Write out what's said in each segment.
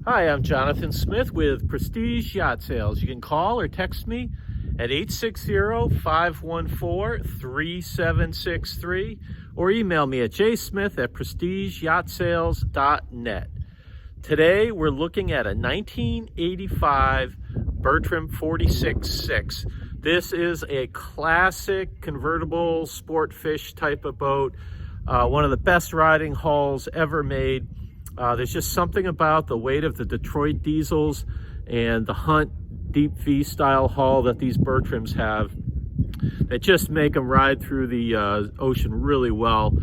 Hi, I'm Jonathan Smith with Prestige Yacht Sales. You can call or text me at 860-514-3763 or email me at jsmith@prestigeyahtsales.net. Today we're looking at a 1985 Bertram 46.6. This is a classic convertible sport fish type of boat. One of the best riding hulls ever made. There's just something about the weight of the Detroit diesels and the Hunt deep V style hull that these Bertrams have that just make them ride through the ocean really well.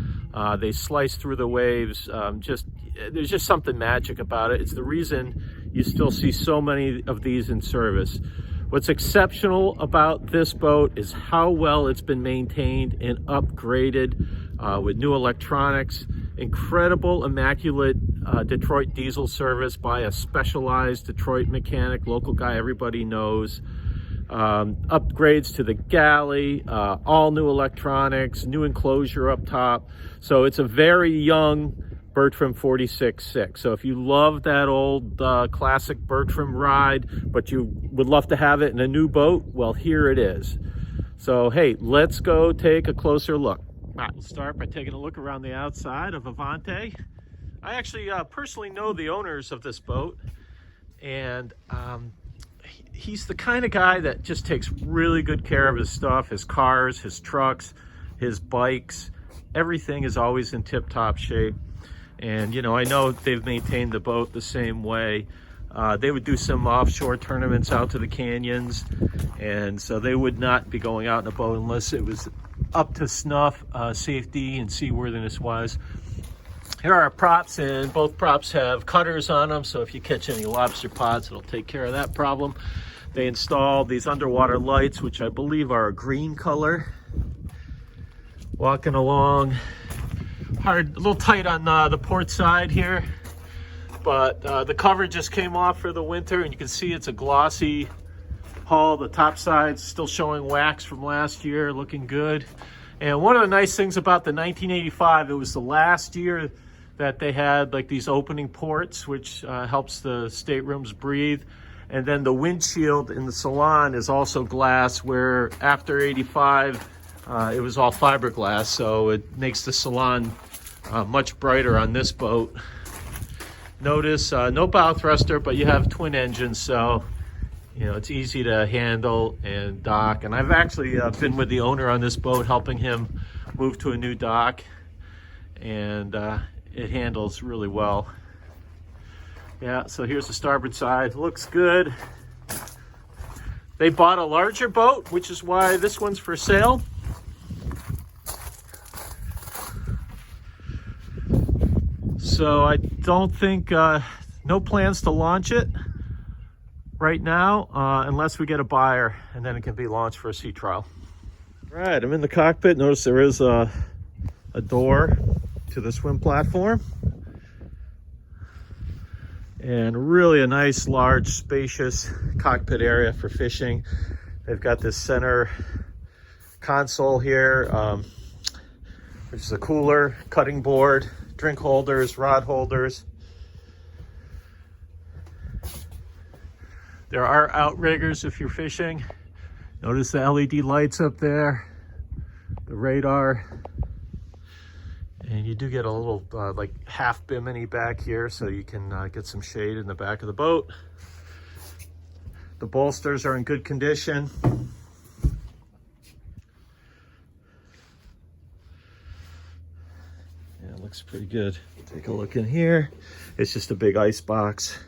They slice through the waves. There's just something magic about it. It's the reason you still see so many of these in service. What's exceptional about this boat is how well it's been maintained and upgraded with new electronics. Incredible, immaculate Detroit diesel service by a specialized Detroit mechanic, local guy everybody knows. Upgrades to the galley, all new electronics, new enclosure up top. So it's a very young Bertram 46.6. So if you love that old classic Bertram ride, but you would love to have it in a new boat, well, here it is. So hey, let's go take a closer look. All right, we'll start by taking a look around the outside of Avante. I actually personally know the owners of this boat, and he's the kind of guy that just takes really good care of his stuff, his cars, his trucks, his bikes. Everything is always in tip-top shape. And, you know, I know they've maintained the boat the same way. They would do some offshore tournaments out to the canyons, and so they would not be going out in a boat unless it was up to snuff, safety and seaworthiness wise. Here are our props, and both props have cutters on them, so if you catch any lobster pots, it'll take care of that problem. They installed these underwater lights, which I believe are a green color. Walking along, a little tight on the port side here, but the cover just came off for the winter, and you can see it's a glossy hull. The top side's still showing wax from last year, looking good. And one of the nice things about the 1985, it was the last year that they had like these opening ports, which helps the staterooms breathe. And then the windshield in the salon is also glass, where after 85, it was all fiberglass. So it makes the salon much brighter on this boat. Notice no bow thruster, but you have twin engines, so you know it's easy to handle and dock. And I've actually been with the owner on this boat, helping him move to a new dock, and it handles really well. Yeah, so here's the starboard side. Looks good. They bought a larger boat, which is why this one's for sale. So I don't think, no plans to launch it right now, unless we get a buyer, and then it can be launched for a sea trial. All right, I'm in the cockpit. Notice there is a door to the swim platform. And really a nice, large, spacious cockpit area for fishing. They've got this center console here, which is a cooler, cutting board, drink holders, rod holders. There are outriggers if you're fishing. Notice the LED lights up there, the radar. And you do get a little like half bimini back here, so you can get some shade in the back of the boat. The bolsters are in good condition. Yeah, it looks pretty good. Take a look in here. It's just a big ice box.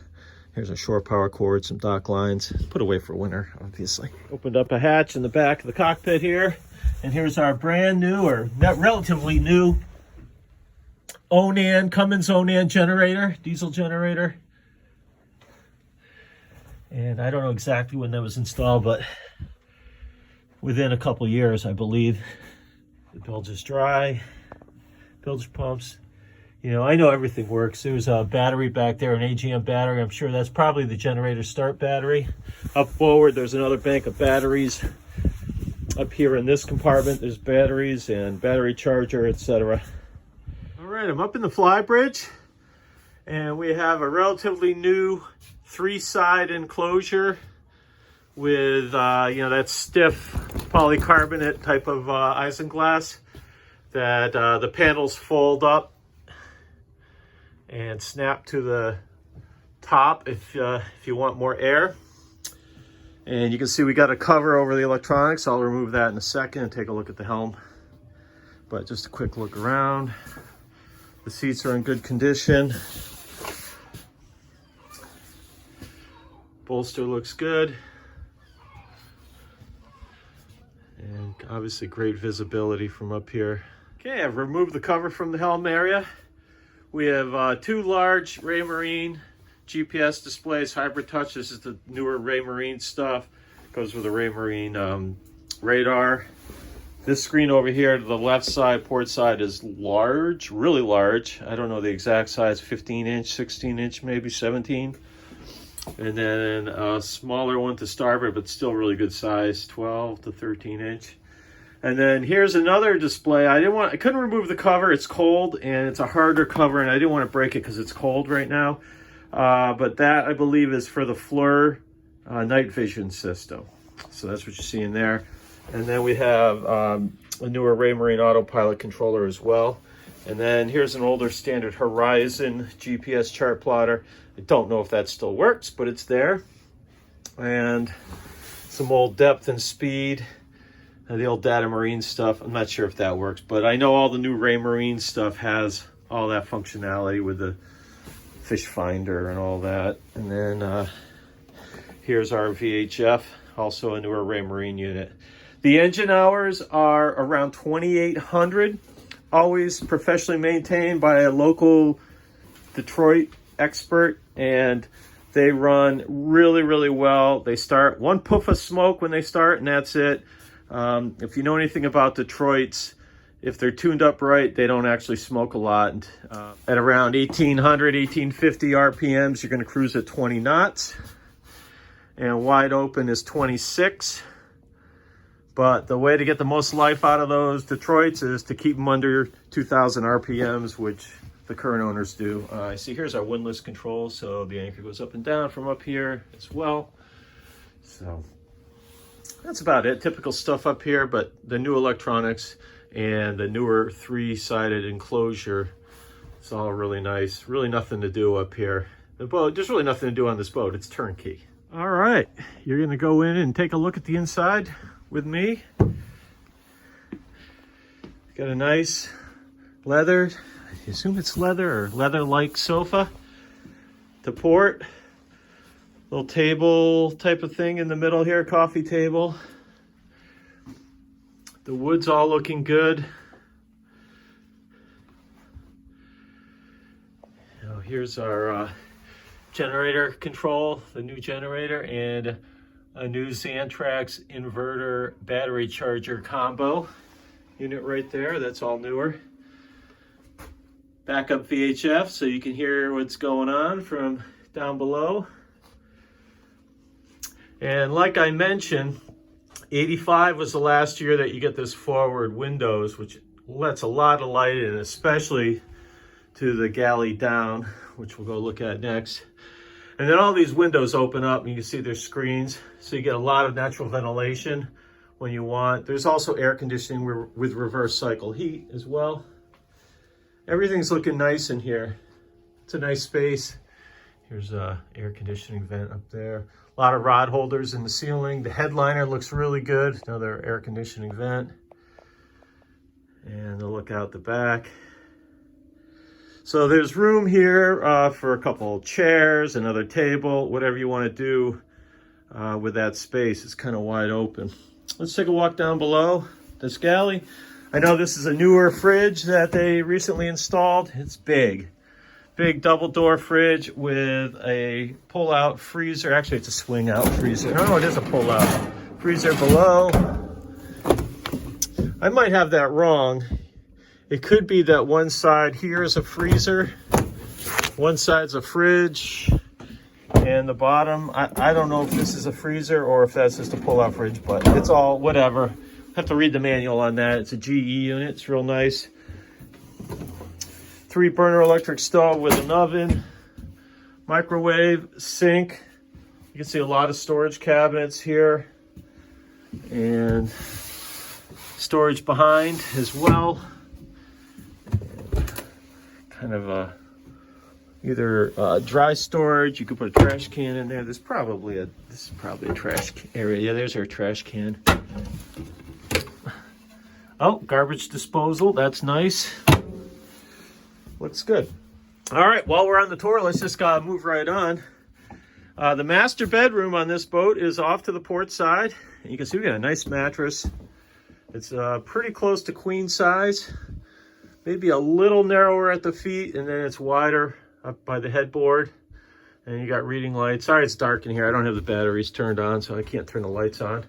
Here's a shore power cord, some dock lines. Put away for winter, obviously. Opened up a hatch in the back of the cockpit here. And here's our brand new, or relatively new, Cummins Onan generator, diesel generator. And I don't know exactly when that was installed, but within a couple years, I believe. The bilge is dry, bilge pumps. You know, I know everything works. There's a battery back there, an AGM battery. I'm sure that's probably the generator start battery. Up forward, there's another bank of batteries. Up here in this compartment, there's batteries and battery charger, etc. All right, I'm up in the fly bridge, And we have a relatively new 3-side enclosure with, that stiff polycarbonate type of isinglass that the panels fold up and snap to the top if you want more air. And you can see we got a cover over the electronics. I'll remove that in a second and take a look at the helm. But just a quick look around. The seats are in good condition. Bolster looks good. And obviously great visibility from up here. Okay, I've removed the cover from the helm area. We have 2 large Raymarine GPS displays, hybrid touch. This is the newer Raymarine stuff. Goes with the Raymarine radar. This screen over here to the left side, port side, is large, really large. I don't know the exact size, 15 inch, 16 inch, maybe 17. And then a smaller one to starboard, but still really good size, 12 to 13 inch. And then here's another display. I couldn't remove the cover. It's cold and it's a harder cover, and I didn't want to break it because it's cold right now. But that, I believe, is for the FLIR night vision system. So that's what you see in there. And then we have a newer Raymarine autopilot controller as well. And then here's an older standard Horizon GPS chart plotter. I don't know if that still works, but it's there. And some old depth and speed. The old Data Marine stuff. I'm not sure if that works, but I know all the new Raymarine stuff has all that functionality with the fish finder and all that. And then here's our VHF, also a newer Raymarine unit. The engine hours are around 2,800, always professionally maintained by a local Detroit expert, and they run really, really well. They start 1 puff of smoke when they start, and that's it. If you know anything about Detroits, if they're tuned up right, they don't actually smoke a lot. At around 1,800, 1,850 RPMs, you're going to cruise at 20 knots. And wide open is 26. But the way to get the most life out of those Detroits is to keep them under 2,000 RPMs, which the current owners do. I see here's our windlass control, so the anchor goes up and down from up here as well. So that's about it. Typical stuff up here, but the new electronics and the newer 3-sided enclosure, it's all really nice. Really nothing to do up here. The boat, there's really nothing to do on this boat. It's turnkey. All right, you're gonna go in and take a look at the inside with me. Got a nice leather, I assume it's leather or leather-like sofa to port. Little table type of thing in the middle here, coffee table. The wood's all looking good. Now here's our generator control, the new generator, and a new Xantrax inverter battery charger combo unit right there. That's all newer. Backup VHF so you can hear what's going on from down below. And like I mentioned, 85 was the last year that you get this forward windows, which lets a lot of light in, especially to the galley down, which we'll go look at next. And then all these windows open up and you can see there's screens, so you get a lot of natural ventilation when you want. There's also air conditioning with reverse cycle heat as well. Everything's looking nice in here. It's a nice space. Here's a air conditioning vent up there. A lot of rod holders in the ceiling. The headliner looks really good. Another air conditioning vent. And the look out the back. So there's room here for a couple chairs, another table, whatever you want to do with that space. It's kind of wide open. Let's take a walk down below this galley. I know this is a newer fridge that they recently installed. It's big. Big double door fridge with a pull-out freezer. Actually, it's a swing-out freezer. No, it is a pull-out freezer below. I might have that wrong. It could be that one side here is a freezer, one side's a fridge, and the bottom, I don't know if this is a freezer or if that's just a pull-out fridge, but it's all whatever. Have to read the manual on that. It's a GE unit. It's real nice. 3-burner electric stove with an oven. microwave, sink. You can see a lot of storage cabinets here and storage behind as well. Kind of either dry storage. You could put a trash can in there. This is probably a trash area. Yeah, there's our trash can. Oh, garbage disposal. That's nice. Looks good. All right, while we're on the tour, let's just move right on. The master bedroom on this boat is off to the port side. And you can see we got a nice mattress. It's pretty close to queen size. Maybe a little narrower at the feet, and then it's wider up by the headboard. And you got reading lights. Sorry it's dark in here. I don't have the batteries turned on, so I can't turn the lights on.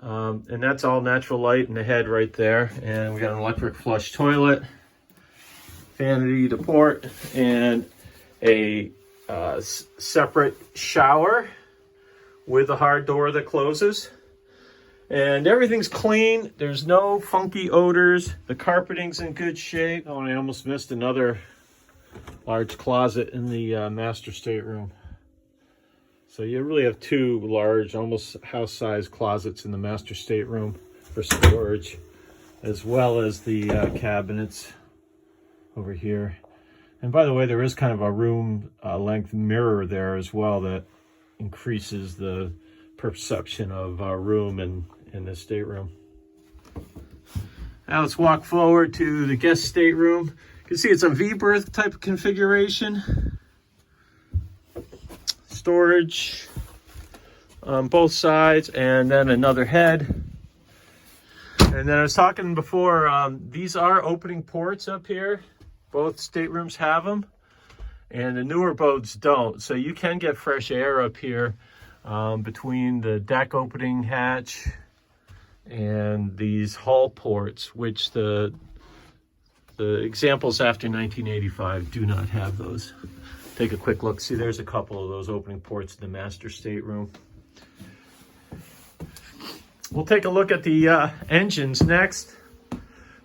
And that's all natural light in the head right there. And we got an electric flush toilet, vanity to port, and a separate shower with a hard door that closes. And everything's clean. There's no funky odors. The carpeting's in good shape. Oh, and I almost missed another large closet in the master stateroom. So you really have two large, almost house-sized closets in the master stateroom for storage, as well as the cabinets over here. And by the way, there is kind of a room length mirror there as well that increases the perception of room in this stateroom. Now let's walk forward to the guest stateroom. You can see it's a V-berth type of configuration. Storage on both sides, and then another head. And then I was talking before, these are opening ports up here. Both staterooms have them, and the newer boats don't. So you can get fresh air up here between the deck opening hatch and these hull ports, which the examples after 1985 do not have those. Take a quick look. See, there's a couple of those opening ports in the master stateroom. We'll take a look at the engines next.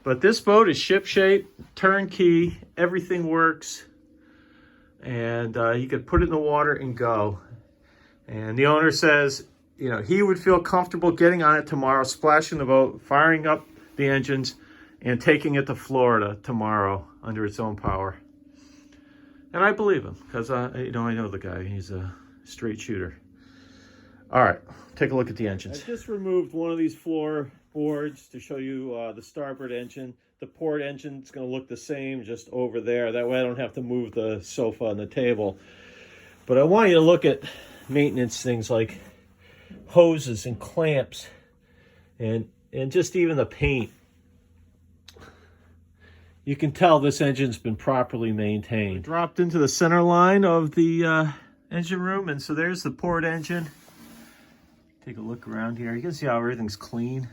But this boat is ship-shape, turnkey, everything works. And you could put it in the water and go. And the owner says, you know, he would feel comfortable getting on it tomorrow, splashing the boat, firing up the engines, and taking it to Florida tomorrow under its own power. And I believe him, because I know the guy. He's a straight shooter. All right, take a look at the engines. I just removed one of these floor boards to show you the starboard engine. The port engine is going to look the same, just over there. That way I don't have to move the sofa and the table. But I want you to look at maintenance things like hoses and clamps and just even the paint. You can tell this engine's been properly maintained. Dropped into the center line of the engine room, and so there's the port engine. Take a look around here. You can see how everything's clean.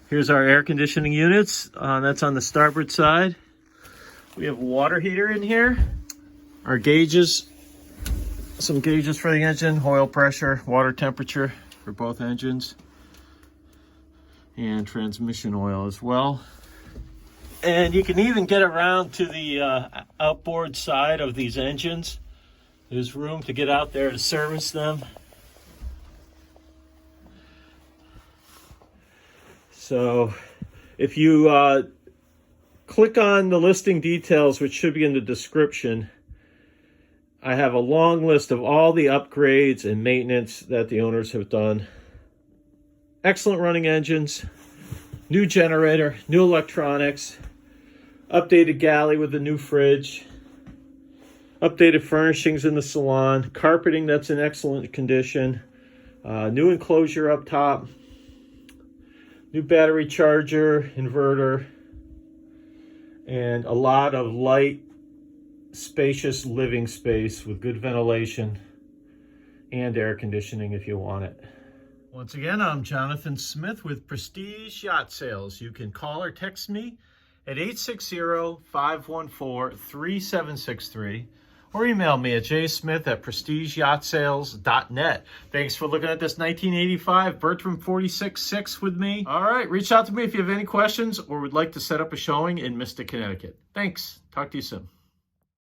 Here's our air conditioning units. That's on the starboard side. We have a water heater in here. Our gauges, some gauges for the engine, oil pressure, water temperature for both engines, and transmission oil as well. And you can even get around to the outboard side of these engines. There's room to get out there to service them. So if you click on the listing details, which should be in the description, I have a long list of all the upgrades and maintenance that the owners have done. Excellent running engines, new generator, new electronics, updated galley with a new fridge, updated furnishings in the salon, carpeting that's in excellent condition, new enclosure up top, new battery charger, inverter, and a lot of light, spacious living space with good ventilation and air conditioning if you want it. Once again, I'm Jonathan Smith with Prestige Yacht Sales. You can call or text me at 860-514-3763 or email me at jsmith@prestigeyachtSales.net. Thanks for looking at this 1985 Bertram 46.6 with me. All right, reach out to me if you have any questions or would like to set up a showing in Mystic, Connecticut. Thanks. Talk to you soon.